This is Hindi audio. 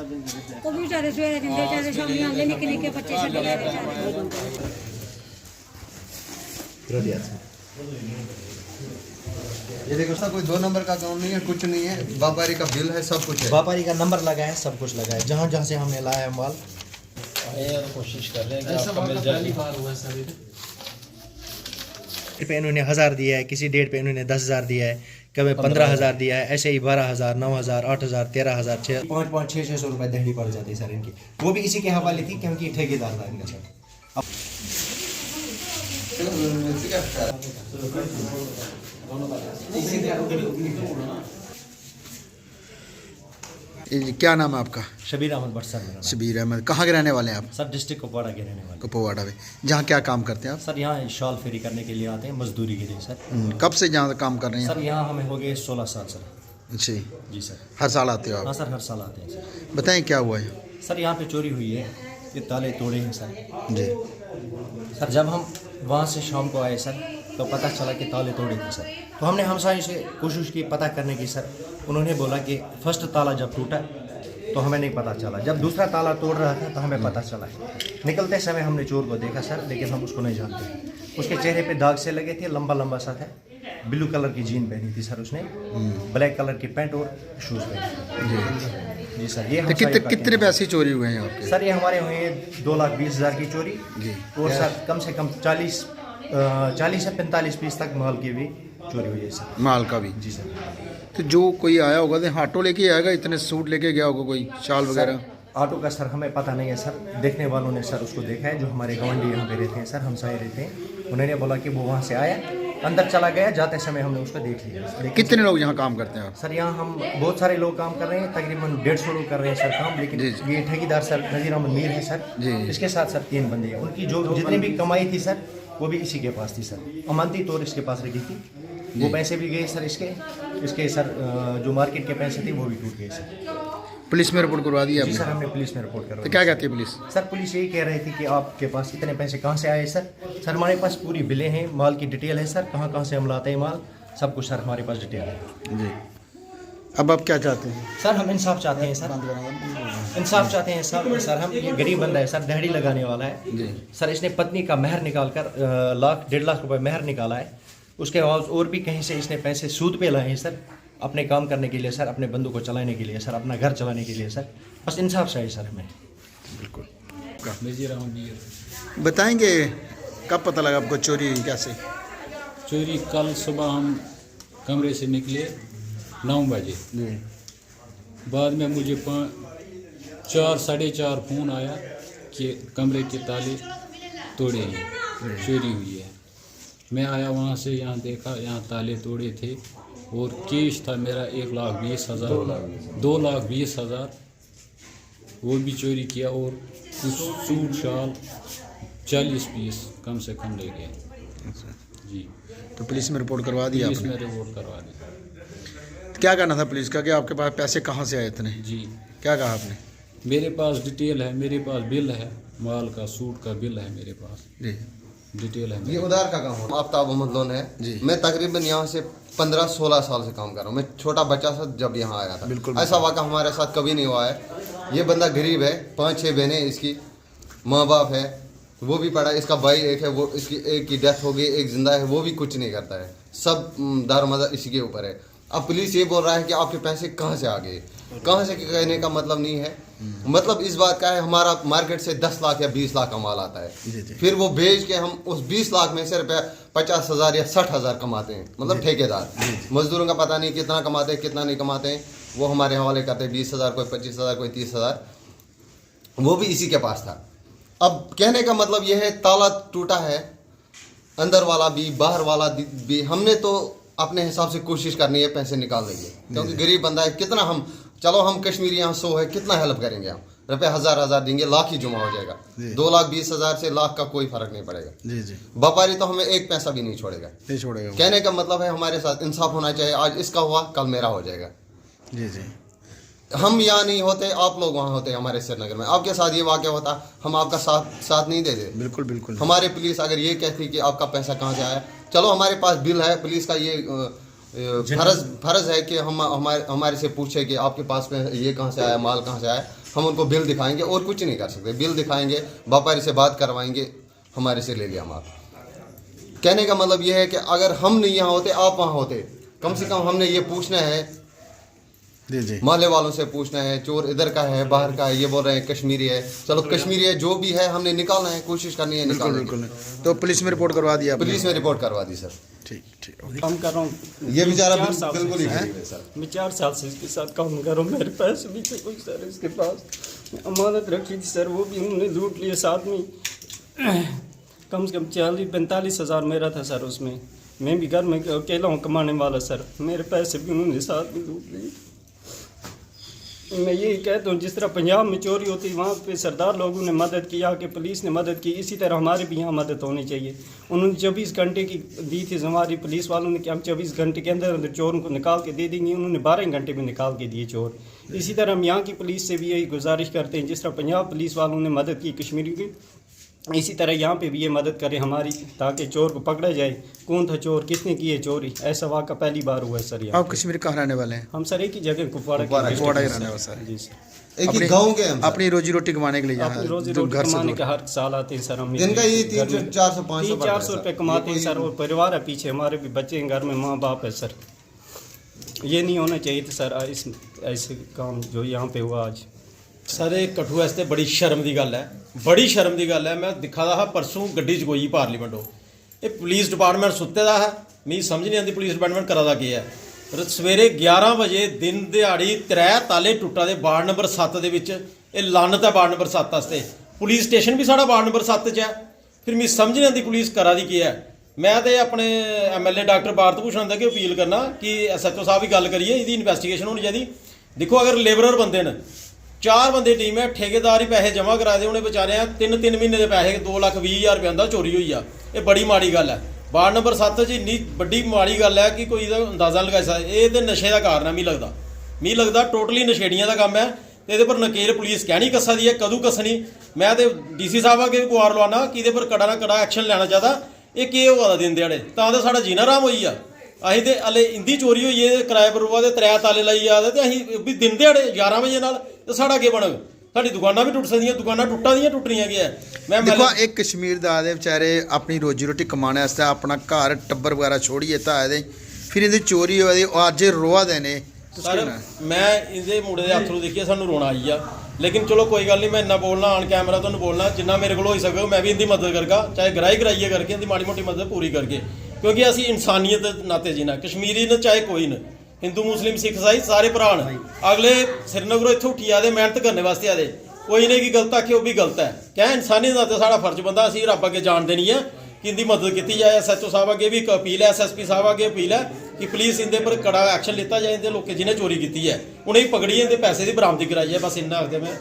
ਉਹ ਵੀ ਵਿਚਾਰੇ ਸਵੇਰੇ ਦਿੰਦੇ ਵਿਚਾਰੇ ਸ਼ਾਮੀ ਆਉਂਦੇ ਨਿੱਕੇ ਨਿੱਕੇ ਬੱਚੇ ਛੱਡ ਗਏ ਵਿਚਾਰੇ। ये देखो सर, कोई 2 नंबर का काम नहीं है, कुछ नहीं है, व्यापारी का बिल है, सब कुछ है। व्यापारी का नंबर लगा है, सब कुछ लगा है, जहाँ जहाँ से हमने लाया है माल। कोशिश कर रहे हैं कि आपको मिल जाए। पे इन्होंने 1000 दिया है, किसी डेट पे इन्होंने 10,000 दिया है, कभी 15,000 दिया है, ऐसे ही 12,000, 9,000, 8,000, 13,000, 500-600 रुपए दिहाड़ी पड़ जाती है सर इनकी। वो भी इसी के हवाले थी क्योंकि ठेकेदार था इनका सर। क्या नाम है आपका? शबीर अहमद भट्ट सर मेरा नाम। शबीर अहमद। कहाँ के रहने वाले हैं आप? सर डिस्ट्रिक्ट कुपवाड़ा के रहने वाले। कुपवाड़ा में। जहाँ क्या काम करते हैं आप? सर यहाँ शॉल फेरी करने के लिए आते हैं, मजदूरी के लिए सर। कब से जहाँ काम कर रहे हैं? सर यहाँ हमें हो गए 16 साल सर। जी जी सर। हर साल आते हो हाँ आप? सर, हर साल आते हैं सर। बताएं क्या हुआ है? सर यहाँ पे चोरी हुई है, ये ताले तोड़े हैं सर। जी सर जब हम वहाँ से शाम को आए सर तो पता चला कि ताले तोड़े थे सर। तो हमने हमसाये से कोशिश की पता करने की सर। उन्होंने बोला कि फर्स्ट ताला जब टूटा तो हमें नहीं पता चला, जब दूसरा ताला तोड़ रहा था तो हमें पता चला। निकलते समय हमने चोर को देखा सर, लेकिन हम उसको नहीं जानते। उसके चेहरे पे दाग से लगे थे, लंबा लंबा सा था। ब्लू कलर की जीन पहनी थी सर उसने, ब्लैक कलर की पैंट और शूज़ पहने थे। जी सर। ये तो कितने पैसे चोरी हुए हैं आपके? सर ये हमारे हुए 2,20,000 की चोरी जी। और सर कम से कम 40 से 45 पीस तक माल की भी चोरी हुई है सर। माल का भी? जी सर। तो जो कोई आया होगा तो ऑटो लेके आएगा, इतने सूट लेके गया होगा कोई, शाल वगैरह? ऑटो का सर हमें पता नहीं है सर। देखने वालों ने सर उसको देखा है, जो हमारे गवंडी यहाँ पे रहते हैं सर, हमसाये रहते हैं। उन्होंने बोला कि वो वहाँ से आया, अंदर चला गया, जाते समय हमने उसको देख लिया। लेकिन कितने लोग यहाँ काम करते हैं आप? सर यहाँ हम बहुत सारे लोग काम कर रहे हैं, तकरीबन 150 लोग कर रहे हैं सर काम। लेकिन जी। ये ठेकेदार सर नज़ीर अहमद मीर है सर, जी। इसके साथ सर 3 बंदे हैं। उनकी जो जितनी भी कमाई थी सर वो भी इसी के पास थी सर, अमानती तौर इसके पास रखी थी। वो पैसे भी गए सर इसके सर जो मार्केट के पैसे थे वो भी टूट गए सर। पुलिस में रिपोर्ट करवा दी जी आपने? सर, हमने पुलिस में रिपोर्ट तो करवाई। क्या कहती है पुलिस? सर पुलिस यही कह रही थी कि आपके पास इतने पैसे कहाँ से आए सर। सर हमारे पास पूरी बिलें हैं, माल की डिटेल है सर, कहाँ कहाँ से हम लाते हैं माल, सब कुछ सर हमारे पास डिटेल है। जी। अब आप क्या चाहते हैं? सर हम इंसाफ चाहते हैं सर, इंसाफ चाहते हैं सर। सर हम ये गरीब बंदा है सर, दिहाड़ी लगाने वाला है जी। सर। इसने पत्नी का मेहर निकाल कर 1,00,000 1.5 लाख रुपए मेहर निकाला है। उसके बाद और भी कहीं से इसने पैसे सूद पे लाए हैं सर, अपने काम करने के लिए सर, अपने बंदों को चलाने के लिए सर, अपना घर चलाने के लिए सर। बस इंसाफ चाहिए सर हमें। बिल्कुल। नज़ीर अहमद मीर। बताएंगे कब पता लगा आपको चोरी हुई, कैसे? चोरी कल सुबह हम कमरे से निकले 9 बजे। जी। बाद में मुझे 4 साढ़े 4 फ़ोन आया कि कमरे के ताले तोड़े हैं, चोरी हुई है। मैं आया वहाँ से, यहाँ देखा, यहाँ ताले तोड़े थे और कैश था मेरा 1,20,000, 2,20,000 वो भी चोरी किया। और कुछ सूट शाल 40 पीस कम से कम ले गए। जी। तो पुलिस में रिपोर्ट करवा दी पुलिस आपने? में रिपोर्ट करवा दी। क्या कहना था पुलिस का कि आपके पास पैसे कहाँ से आए इतने? जी। क्या कहा आपने? मेरे पास डिटेल है, मेरे पास बिल है, माल का सूट का बिल है मेरे पास, जी। डिटेल है। ये उधार का काम है। आफ्ताब अहमद लोन है जी। मैं तकरीबन यहाँ से 15-16 साल से काम कर रहा हूँ। मैं छोटा बच्चा था जब यहाँ आया था। बिल्कुल। ऐसा वाक़ा हमारे साथ कभी नहीं हुआ है। ये बंदा गरीब है, 5-6 बहनें इसकी, माँ बाप है, वो भी पड़ा, इसका भाई एक है, वो इसकी एक की डेथ हो गई, एक जिंदा है, वो भी कुछ नहीं करता है, सब दारोमदार इसी के ऊपर है। अब पुलिस ये बोल रहा है कि आपके पैसे कहाँ से आ गए, कहाँ से कहने का मतलब नहीं है। मतलब इस बात का है, हमारा मार्केट से 10 लाख या 20 लाख का माल आता है, जी, जी। फिर वो बेच के हम उस 20 लाख में से रुपया 50,000 या 60,000 कमाते हैं। मतलब ठेकेदार मजदूरों का पता नहीं कितना कमाते हैं कितना नहीं कमाते हैं, वो हमारे हवाले करते हैं। 20,000, कोई 25,000, कोई 30,000, वो भी इसी के पास था। अब कहने का मतलब यह है, ताला टूटा है, अंदर वाला भी बाहर वाला भी। हमने तो अपने हिसाब से कोशिश करनी है, पैसे निकाल लेंगे, क्योंकि गरीब बंदा है। कितना हम, चलो हम कश्मीरी यहाँ 100 है, कितना हेल्प करेंगे हम, रुपये 1,000 देंगे, लाख ही जुमा हो जाएगा। 2,20,000 से लाख का कोई फर्क नहीं पड़ेगा। जी जी। व्यापारी तो हमें एक पैसा भी नहीं छोड़ेगा, नहीं छोड़ेगा। कहने का मतलब है हमारे साथ इंसाफ होना चाहिए। आज इसका हुआ, कल मेरा हो जाएगा। जी जी। हम यहाँ नहीं होते, आप लोग वहाँ होते हमारे श्रीनगर में, आपके साथ ये वाक़या होता, हम आपका साथ नहीं देते। बिल्कुल बिल्कुल। हमारे पुलिस अगर ये कहती कि आपका पैसा कहाँ से आया, चलो हमारे पास बिल है, पुलिस का ये फर्ज है कि हम हमारे से पूछे कि आपके पास ये कहाँ से आया, माल कहाँ से आया। हम उनको बिल दिखाएंगे और कुछ नहीं कर सकते। बिल दिखाएंगे, व्यापारी से बात करवाएंगे, हमारे से ले लिया माल। कहने का मतलब ये है कि अगर हम नहीं यहाँ होते, आप वहाँ होते, कम से कम हमने ये पूछना है, जी जी, मोहल्ले वालों से पूछना है, चोर इधर का है बाहर का है, ये बोल रहे हैं कश्मीरी है, चलो कश्मीरी है, जो भी है हमने निकालना है, कोशिश करनी है बिल्कुल निकालने बिल्कुल। तो पुलिस में रिपोर्ट करवा दिया आपने? पुलिस में रिपोर्ट करवा दी सर। ठीक ठीक, ओके। काम कर रहा हूँ, ये बेचारा 4 साल से बिल्कुल ही है। गरीब है सर। मैं 4 साल से इसके साथ काम कर रहा हूँ, मेरे पैसे भी थे कुछ सर इसके पास, अमानत रखी थी सर, वो भी उन्होंने लूट लिए। साथ में कम से कम 40-45 हज़ार मेरा था सर उसमें। मैं भी घर में अकेला हूँ कमाने वाला सर, मेरे पैसे भी उन्होंने साथ में लूट लिए। मैं यही कहता हूँ, जिस तरह पंजाब में चोरी होती, वहाँ पे सरदार लोगों ने मदद की, यहाँ के पुलिस ने मदद की, इसी तरह हमारे भी यहाँ मदद होनी चाहिए। उन्होंने 24 घंटे की दी थी हमारी पुलिस वालों ने कि हम 24 घंटे के अंदर अंदर चोरों को निकाल के दे देंगे। उन्होंने 12 घंटे में निकाल के दिए चोर। इसी तरह हम यहाँ की पुलिस से भी यही गुजारिश करते हैं, जिस तरह पंजाब पुलिस वालों ने मदद की कश्मीरी की, इसी तरह यहाँ पे भी ये मदद करें हमारी, ताकि चोर को पकड़ा जाए। कौन था चोर, किसने की है चोरी, ऐसा वाक़ा पहली बार हुआ है सर यहाँ। आप कश्मीर कहाँ रहने वाले हैं? हम सर एक ही जगह कुपवाड़ा कुपवाड़ा ही रहने वाले सर। जी सर। एक ही गाँव के हम सर। अपनी रोजी रोटी कमाने के लिए यहाँ अपनी रोजी जो रोटी घर से कमाने दूर। के हर साल आते हैं सर हम। दिन का ये 300-400-500 300-400 रुपये कमाते हैं सर, और परिवार है पीछे, हमारे भी बच्चे हैं घर में, माँ बाप है सर। ये नहीं होना चाहिए था सर, इस ऐसे काम जो यहाँ पे हुआ आज। सर ਇਹ ਕਠੂਆ ਇਸ ਤੇ ਬੜੀ ਸ਼ਰਮ ਦੀ ਗੱਲ ਹੈ, ਬੜੀ ਸ਼ਰਮ ਦੀ ਗੱਲ ਹੈ। ਮੈਂ ਦਿਖਾ ਦਾ ਹਾਂ ਪਰਸੋਂ ਗੱਡੀ 'ਚ ਗਈ ਪਾਰਲੀਮੈਂਟੋਂ, ਇਹ ਪੁਲਿਸ ਡਿਪਾਰਟਮੈਂਟ ਸੁੱਤੇ ਦਾ ਹੈ, ਮੈਨੂੰ ਸਮਝ ਨਹੀਂ ਆਉਂਦੀ ਪੁਲਿਸ ਡਿਪਾਰਟਮੈਂਟ ਕਰਾ ਦਾ ਕੀ ਹੈ। ਸਵੇਰੇ 11 ਵਜੇ ਦਿਨ ਦਿਹਾੜੀ 3 ਤਾਲੇ ਟੁੱਟਾ ਦੇ ਵਾਰਡ ਨੰਬਰ 7 ਦੇ ਵਿੱਚ, ਇਹ ਲਾਨਤ ਹੈ ਵਾਰਡ ਨੰਬਰ 7 ਵਾਸਤੇ। ਪੁਲਿਸ ਸਟੇਸ਼ਨ ਵੀ ਸਾਡਾ ਵਾਰਡ ਨੰਬਰ 7 'ਚ ਹੈ, ਫਿਰ ਮੈਨੂੰ ਸਮਝ ਨਹੀਂ ਆਉਂਦੀ ਪੁਲਿਸ ਕਰਾ ਦੀ ਕੀ ਹੈ। ਮੈਂ ਤੇ ਆਪਣੇ MLA ਡਾਕਟਰ ਭਾਰਤ ਭੂਸ਼ਣ ਦਾ ਕਿ ਅਪੀਲ ਕਰਨਾ ਕਿ SHO ਸਾਹਿਬ ਵੀ ਗੱਲ ਕਰੀਏ, ਇਹਦੀ ਇਨਵੈਸਟੀਗੇਸ਼ਨ ਹੋਣੀ ਚਾਹੀਦੀ। ਦੇਖੋ ਅਗਰ ਲੇਬਰਰ ਬੰਦੇ ਨੇ, 4 ਬੰਦੇ ਟੀਮ ਹੈ, ਠੇਕੇਦਾਰ ਹੀ ਪੈਸੇ ਜਮ੍ਹਾਂ ਕਰਾ ਦੇ, ਉਹਨੇ ਵਿਚਾਰਿਆਂ 3 ਮਹੀਨੇ ਦੇ ਪੈਸੇ 2,20,000 ਰੁਪਏ ਦਾ ਚੋਰੀ ਹੋਈ ਆ। ਇਹ ਬੜੀ ਮਾੜੀ ਗੱਲ ਹੈ। ਵਾਰਡ ਨੰਬਰ 7 'ਚ ਇੰਨੀ ਵੱਡੀ ਮਾੜੀ ਗੱਲ ਹੈ ਕਿ ਕੋਈ ਇਹਦਾ ਅੰਦਾਜ਼ਾ ਨਹੀਂ ਲਗਾ ਸਕਦਾ। ਇਹ ਤੇ ਨਸ਼ੇ ਦਾ ਕਾਰਨ ਹੈ, ਮੈਨੂੰ ਲੱਗਦਾ ਟੋਟਲੀ ਨਸ਼ੇੜੀਆਂ ਦਾ ਕੰਮ ਹੈ। ਤੇ ਇਹਦੇ ਪਰ ਨਕੇਲ ਪੁਲਿਸ ਕਹਿਣੀ ਕੱਸਾ ਦੀ ਹੈ, ਕਦੋਂ ਕੱਸਣੀ। ਮੈਂ ਤੇ DC ਸਾਹਿਬ ਅੱਗੇ ਵੀ ਗੁਹਾਰ ਲਵਾਉਣਾ ਕਿ ਇਹਦੇ ਪਰ ਕੜਾ ਨਾ ਕੜਾ ਐਕਸ਼ਨ ਲੈਣਾ ਚਾਹੀਦਾ। ਇਹ ਕੀ ਹੋਇਆ ਦਿਨ ਦਿਹਾੜੇ, ਤਾਂ ਤਾਂ ਸਾਡਾ ਜੀਣਾ ਆਰਾਮ ਹੋਈ ਆ। ਅਸੀਂ ਤੇ ਹਲੇ ਇੰਦੀ ਚੋਰੀ ਹੋਈ ਹੈ, ਕਿਰਾਏ ਬਰੂਆ ਦੇ 3 ਤਾਲੇ ਲਾਈ ਜਾਂਦੇ, ਤੇ ਅਸੀਂ ਵੀ ਦਿਨ ਦਿਹਾੜੇ 11 ਵਜੇ ਨਾਲ ਤੇ ਸਾਡਾ ਕੀ ਬਣੇਗਾ। ਸਾਡੀ ਦੁਕਾਨਾਂ ਵੀ ਟੁੱਟ ਸਕਦੀਆਂ, ਦੁਕਾਨਾਂ ਟੁੱਟਣੀਆਂ ਗਿਆ। ਮੈਂ ਦੇਖੋ ਇੱਕ ਕਸ਼ਮੀਰ ਦਾ ਦੇ ਵਿਚਾਰੇ ਆਪਣੀ ਰੋਜੀ ਰੋਟੀ ਕਮਾਉਣ ਵਾਸਤੇ ਆਪਣਾ ਘਰ ਟੱਬਰ ਵਗੈਰਾ ਛੋੜੀਏ ਤਾਂ ਇਹਦੇ ਫਿਰ ਇਹਦੀ ਚੋਰੀ ਹੋਈ, ਅੱਜ ਰੋਆ ਦੇ ਨੇ ਸਰ। ਮੈਂ ਇਹਦੇ ਮੁੰਡੇ ਦੇ ਹੱਥ ਨੂੰ ਦੇਖਿਆ, ਸਾਨੂੰ ਰੋਣਾ ਆਈ ਆ। ਲੇਕਿਨ ਚਲੋ ਕੋਈ ਗੱਲ ਨਹੀਂ, ਮੈਂ ਇੰਨਾ ਬੋਲਣਾ ਆਨ ਕੈਮਰਾ ਤੁਹਾਨੂੰ ਬੋਲਣਾ, ਜਿੰਨਾ ਮੇਰੇ ਕੋਲ ਹੋ ਸਕੇ ਮੈਂ ਵੀ ਇਹਦੀ ਮਦਦ ਕਰਗਾ, ਚਾਹੇ ਕਰਾਈਏ ਕਰਕੇ ਇਹਦੀ ਮਾੜੀ ਮੋਟੀ ਮਦਦ ਪੂਰੀ ਕਰਕੇ, ਕਿਉਂਕਿ ਅਸੀਂ ਇਨਸਾਨੀਅਤ ਦੇ ਨਾਤੇ ਜੀਣਾ। ਕਸ਼ਮੀਰੀ ਨੇ ਚਾਹੇ ਕੋਈ ਨਾ, ਹਿੰਦੂ ਮੁਸਲਿਮ ਸਿੱਖ ਈਸਾਈ ਸਾਰੇ ਭਰਾ ਨੇ। ਅਗਲੇ ਸ੍ਰੀਨਗਰੋਂ ਇੱਥੋਂ ਉੱਠੀ ਆਦੇ, ਮਿਹਨਤ ਕਰਨੇ ਵਾਸਤੇ ਆਦੇ, ਕੋਈ ਨੇ ਕੀ ਗਲਤ ਆਖੇ ਉਹ ਵੀ ਗਲਤ ਹੈ। ਕਹਿ ਇਨਸਾਨੀਅਤ ਦਾ ਨਾਤੇ ਸਾਡਾ ਫਰਜ਼ ਬੰਦਾ, ਅਸੀਂ ਰੱਬ ਅੱਗੇ ਜਾਣਦੇ ਨਹੀਂ ਹੈ ਕਿ ਇਹਦੀ ਮਦਦ ਕੀਤੀ ਜਾਏ। SHO ਸਾਹਿਬ ਅੱਗੇ ਵੀ ਇੱਕ ਅਪੀਲ ਹੈ, SSP ਸਾਹਿਬ ਅੱਗੇ ਅਪੀਲ ਹੈ ਕਿ ਪਲੀਜ਼ ਇਹਦੇ ਪਰ ਕੜਾ ਐਕਸ਼ਨ ਲਿੱਤਾ ਜਾਏ। ਇਹਦੇ ਲੋਕ ਜਿਹਨੇ ਚੋਰੀ ਕੀਤੀ ਹੈ ਉਹਨੇ ਹੀ ਪਕੜੀ, ਇਹਦੇ ਪੈਸੇ ਦੀ ਬਰਾਮਦੀ ਕਰਾਈ ਹੈ। ਬਸ ਇੰਨਾ ਆਖਦੇ ਮੈਂ।